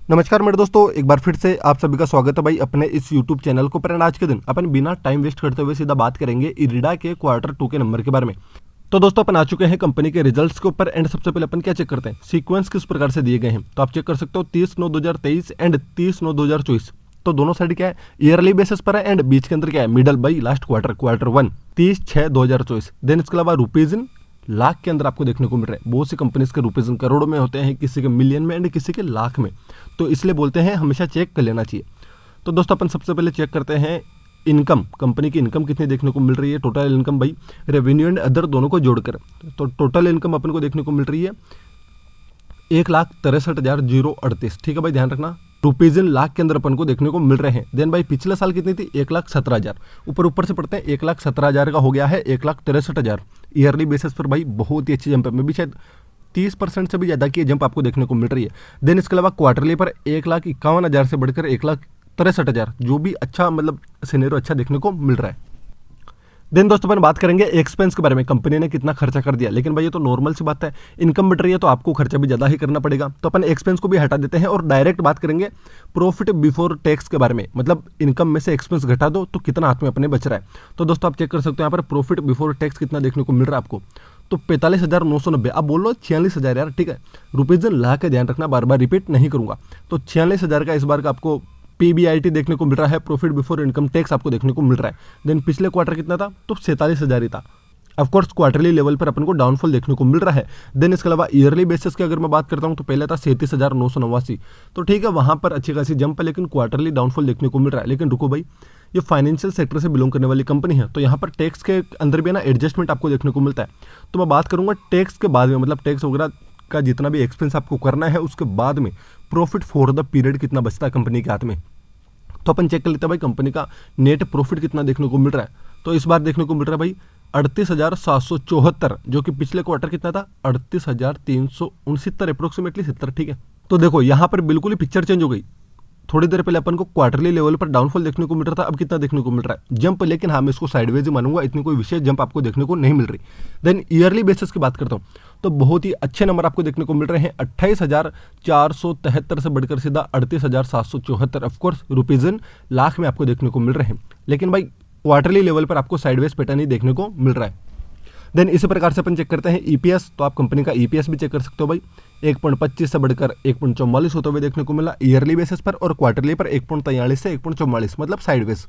नमस्कार मेरे दोस्तों, एक बार फिर से आप सभी का स्वागत है भाई अपने इस YouTube चैनल को पर। आज के दिन अपन बिना टाइम वेस्ट करते हुए सीधा बात करेंगे इरिडा के Q2 के नंबर के बारे में। तो दोस्तों अपन आ चुके हैं कंपनी के रिजल्ट्स के ऊपर। एंड सबसे पहले अपन क्या चेक करते हैं, सीक्वेंस किस प्रकार से दिए गए हैं। तो आप चेक कर सकते हो 30/9/2023 एंड 30/9/2024। तो दोनों साइड क्या है, ईयरली बेसिस पर है एंड बीच के अंदर क्या है, middle by last Q1 30/6/2024। Then इसके अलावा रुपीज इन लाख के अंदर आपको देखने को मिल रहा है। बहुत सी कंपनीज के रुपीज करोड़ों में होते हैं, किसी के मिलियन में एंड किसी के लाख में। तो इसलिए बोलते हैं हमेशा चेक कर लेना चाहिए। तो दोस्तों अपन सबसे पहले चेक करते हैं इनकम, कंपनी की इनकम कितनी देखने को मिल रही है। टोटल इनकम भाई रेवेन्यू एंड अदर दोनों को जोड़कर, तो टोटल इनकम अपन को देखने को मिल रही है 1,63,038। ठीक है भाई, ध्यान रखना रुपीज इन लाख के अंदर अपन को देखने को मिल रहे हैं। देन भाई पिछले साल कितनी थी, 1,17,000। ऊपर से पढ़ते हैं 1,17,000 का हो गया है 1,63,000 ईयरली बेसिस पर। भाई बहुत ही अच्छी जंप है, मैं भी शायद 30% से भी ज़्यादा की जंप आपको देखने को मिल रही है। देन इसके अलावा क्वार्टरली पर 1,51,000 से बढ़कर 1,63,000, जो भी अच्छा मतलब सिनेरियो अच्छा देखने को मिल रहा है। देन दोस्तों अपन बात करेंगे एक्सपेंस के बारे में, कंपनी ने कितना खर्चा कर दिया। लेकिन भाई ये तो नॉर्मल सी बात है, इनकम बढ़ रही है तो आपको खर्चा भी ज़्यादा ही करना पड़ेगा। तो अपन एक्सपेंस को भी हटा देते हैं और डायरेक्ट बात करेंगे प्रॉफिट बिफोर टैक्स के बारे में। मतलब इनकम में से एक्सपेंस घटा दो तो कितना हाथ में अपने बच रहा है। तो दोस्तों आप चेक कर सकते हो यहाँ पर प्रॉफिट बिफोर टैक्स कितना देखने को मिल रहा है आपको। तो 45,990, आप बोल लो 46,000 यार, ठीक है। रुपीज ला के ध्यान रखना, बार बार रिपीट नहीं करूंगा। तो 46,000 का इस बार का आपको PBIT देखने को मिल रहा है, प्रॉफिट बिफोर इनकम टैक्स आपको देखने को मिल रहा है। देन पिछले क्वार्टर कितना था, तो 47,000 ही था। ऑफकोर्स क्वार्टरली लेवल पर अपन को डाउनफॉल देखने को मिल रहा है। देन इसके अलावा ईयरली बेसिस की अगर मैं बात करता हूँ तो पहले था 37,989। तो ठीक है, वहाँ पर अच्छी खासी जंप है, लेकिन क्वार्टरली डाउनफॉल देखने को मिल रहा है। लेकिन रुको भाई, ये फाइनेंशियल सेक्टर से बिलोंग करने वाली कंपनी है, तो यहाँ पर टैक्स के अंदर भी ना एडजस्टमेंट आपको देखने को मिलता है। तो मैं बात करूँगा टैक्स के बाद में, मतलब टैक्स वगैरह का जितना भी एक्सपेंस आपको करना है उसके बाद में प्रॉफिट फॉर द पीरियड कितना बचता है कंपनी के हाथ में। तो अपन चेक कर लेते हैं भाई कंपनी का नेट प्रॉफिट कितना देखने को मिल रहा है। तो इस बार देखने को मिल रहा है भाई 38,774, जो कि पिछले क्वार्टर कितना था 38,369 अप्रोक्सीमेटली 70। ठीक है, तो देखो यहाँ पर बिल्कुल ही पिक्चर चेंज हो गई। थोड़ी देर पहले अपन को क्वार्टरली लेवल पर डाउनफॉल देखने को मिल रहा था, अब कितना देखने को मिल रहा है, जंप। लेकिन हाँ मैं इसको साइडवेज ही मानूंगा, इतनी कोई विशेष जंप आपको देखने को नहीं मिल रही। देन ईयरली बेसिस की बात करता हूँ तो बहुत ही अच्छे नंबर आपको देखने को मिल रहे हैं। 28,473 से बढ़कर सीधा 38,774 ऑफकोर्स रुपीज इन लाख में आपको देखने को मिल रहे हैं। लेकिन भाई क्वार्टरली लेवल पर आपको साइडवेज पैटर्न ही देखने को मिल रहा है। देन इसी प्रकार से अपन चेक करते हैं EPS। तो आप कंपनी का EPS भी चेक कर सकते हो भाई, 1.25 से बढ़कर 1.44 होते हुए देखने को मिला ईयरली बेसिस पर, और क्वार्टरली पर 1.43 से 1.44, मतलब साइडवेज।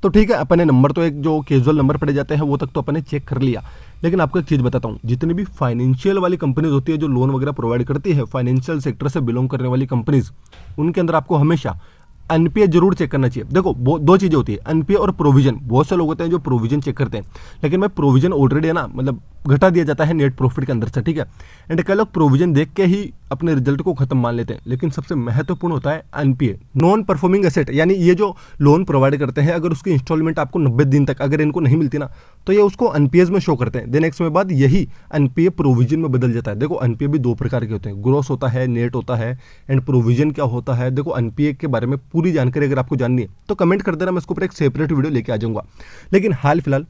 तो ठीक है, अपने नंबर तो एक जो कैजुअल नंबर पड़े जाते हैं वो तक तो अपने चेक कर लिया। लेकिन आपको एक चीज़ बताता हूँ, जितनी भी फाइनेंशियल वाली कंपनीज होती है जो लोन वगैरह प्रोवाइड करती है, फाइनेंशियल सेक्टर से बिलोंग करने वाली कंपनीज, उनके अंदर आपको हमेशा एनपीए जरूर चेक करना चाहिए। देखो दो चीज़ें होती है, एनपीए और प्रोविजन। बहुत से लोग होते हैं जो प्रोविजन चेक करते हैं, लेकिन मैं प्रोविजन ऑलरेडी है ना, मतलब घटा दिया जाता है नेट प्रॉफिट के अंदर से, ठीक है। एंड कई लोग प्रोविजन देख के ही अपने रिजल्ट को खत्म मान लेते हैं, लेकिन सबसे महत्वपूर्ण होता है एनपीए, नॉन परफॉर्मिंग एसेट। यानी ये जो लोन प्रोवाइड करते हैं, अगर उसकी इंस्टॉलमेंट आपको 90 दिन तक अगर इनको नहीं मिलती ना, तो ये उसको एनपीएस में शो करते हैं। देन एक समय बाद यही एनपीए प्रोविजन में बदल जाता है। देखो एनपीए भी दो प्रकार के होते हैं, ग्रॉस होता है, नेट होता है, एंड प्रोविजन क्या होता है। देखो एनपीए के बारे में पूरी जानकारी अगर आपको जाननी है तो कमेंट कर देना, मैं इसके ऊपर एक सेपरेट वीडियो लेके आ जाऊंगा। लेकिन हाल फिलहाल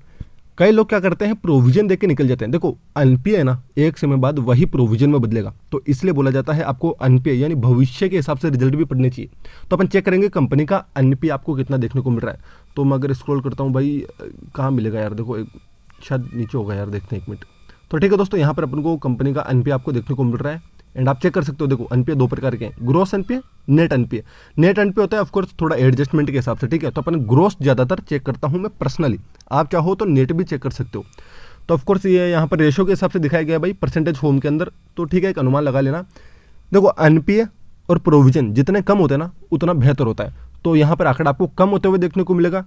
कई लोग क्या करते हैं, प्रोविजन देख के निकल जाते हैं। देखो एनपीए है ना, एक समय बाद वही प्रोविजन में बदलेगा, तो इसलिए बोला जाता है आपको एनपीए यानी भविष्य के हिसाब से रिजल्ट भी पढ़ने चाहिए। तो अपन चेक करेंगे कंपनी का एनपीए आपको कितना देखने को मिल रहा है। तो मैं अगर स्क्रॉल करता हूँ भाई, कहाँ मिलेगा यार, देखो शायद नीचे होगा यार, देखते हैं एक मिनट। तो ठीक है दोस्तों, यहाँ पर अपन को कंपनी का एनपीए आपको देखने को मिल रहा है। एंड आप चेक कर सकते हो, देखो एनपीए दो प्रकार के हैं, gross NPA, net NPA. Net NPA होता है ऑफकोर्स थोड़ा एडजस्टमेंट के हिसाब से, ठीक है। तो अपन ग्रोस ज़्यादातर चेक करता हूँ मैं पर्सनली, आप चाहो तो नेट भी चेक कर सकते हो। तो ऑफकोर्स ये यहाँ पर रेशो के हिसाब से दिखाया गया भाई परसेंटेज फॉर्म के अंदर। तो ठीक है, एक अनुमान लगा लेना। देखो एनपीए और प्रोविजन जितने कम होते हैं ना उतना बेहतर होता है। तो यहाँ पर आंकड़ा आपको कम होते हुए देखने को मिलेगा,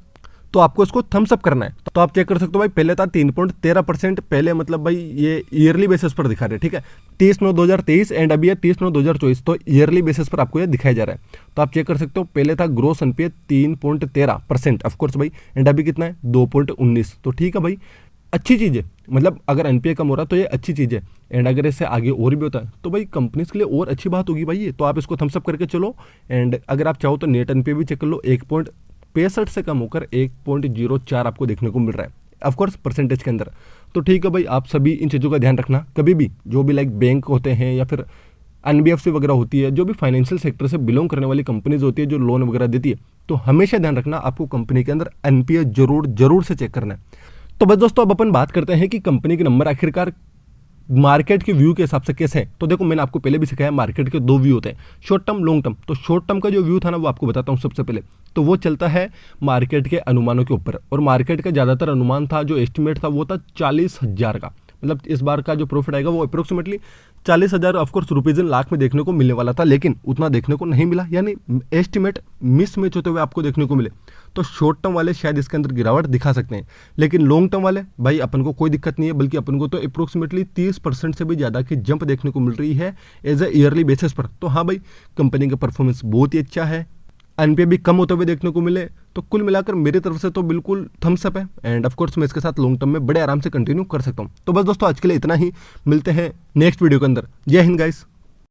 तो आपको इसको थम्स अप करना है। तो आप चेक कर सकते हो भाई, पहले था 3.13% पहले, मतलब भाई ये ईयरली बेसिस पर दिखा रहे हैं, ठीक है। 30/9/2023 एंड अभी है 30/9/2024, तो ईयरली बेसिस पर आपको ये दिखाया जा रहा है। तो आप चेक कर सकते हो, पहले था ग्रोस एनपीए 3.13% ऑफकोर्स भाई, एंड अभी कितना है 2.19। तो ठीक है भाई, अच्छी चीज़ है। मतलब अगर एनपीए कम हो रहा है तो ये अच्छी चीज़ है, एंड अगर इससे आगे और भी होता है तो भाई कंपनीज के लिए और अच्छी बात होगी भाई ये। तो आप इसको थम्स अप करके चलो। एंड अगर आप चाहो तो नेट एनपीए भी चेक कर लो, 1.65 से कम होकर 1.04 आपको देखने को मिल रहा है ऑफकोर्स परसेंटेज के अंदर। तो ठीक है भाई, आप सभी इन चीज़ों का ध्यान रखना। कभी भी जो भी लाइक बैंक होते हैं या फिर एनबीएफसी वगैरह होती है, जो भी फाइनेंशियल सेक्टर से बिलोंग करने वाली कंपनीज होती है जो लोन वगैरह देती है, तो हमेशा ध्यान रखना आपको कंपनी के अंदर एनपीए जरूर से चेक करना है। तो बस दोस्तों अब अपन बात करते हैं कि कंपनी के नंबर आखिरकार मार्केट के व्यू के हिसाब से कैसे है। तो देखो मैंने आपको पहले भी सिखाया, मार्केट के दो व्यू होते हैं, शॉर्ट टर्म लॉन्ग टर्म। तो शॉर्ट टर्म का जो व्यू था ना वो आपको बताता हूँ सबसे पहले। तो वो चलता है मार्केट के अनुमानों के ऊपर, और मार्केट का ज़्यादातर अनुमान था, जो एस्टिमेट था वो था 40,000 का। मतलब इस बार का जो प्रॉफिट आएगा वो approximately 40,000 of course rupees in lakh में देखने को मिलने वाला था, लेकिन उतना देखने को नहीं मिला, यानी एस्टिमेट मिस मैच होते हुए आपको देखने को मिले। तो शॉर्ट टर्म वाले शायद इसके अंदर गिरावट दिखा सकते हैं, लेकिन लॉन्ग टर्म वाले भाई अपन को कोई दिक्कत नहीं है, बल्कि अपन को तो अप्रोक्सीमेटली 30% से भी ज़्यादा की जंप देखने को मिल रही है एज ए ईयरली बेसिस पर। तो हाँ भाई, कंपनी का परफॉर्मेंस बहुत ही अच्छा है, एनपीए भी कम होते हुए देखने को मिले। तो कुल मिलाकर मेरी तरफ से तो बिल्कुल थम्स अप है, एंड ऑफ कोर्स मैं इसके साथ लॉन्ग टर्म में बड़े आराम से कंटिन्यू कर सकता हूँ। तो बस दोस्तों आज के लिए इतना ही, मिलते हैं नेक्स्ट वीडियो के अंदर। जय हिंद गाइस।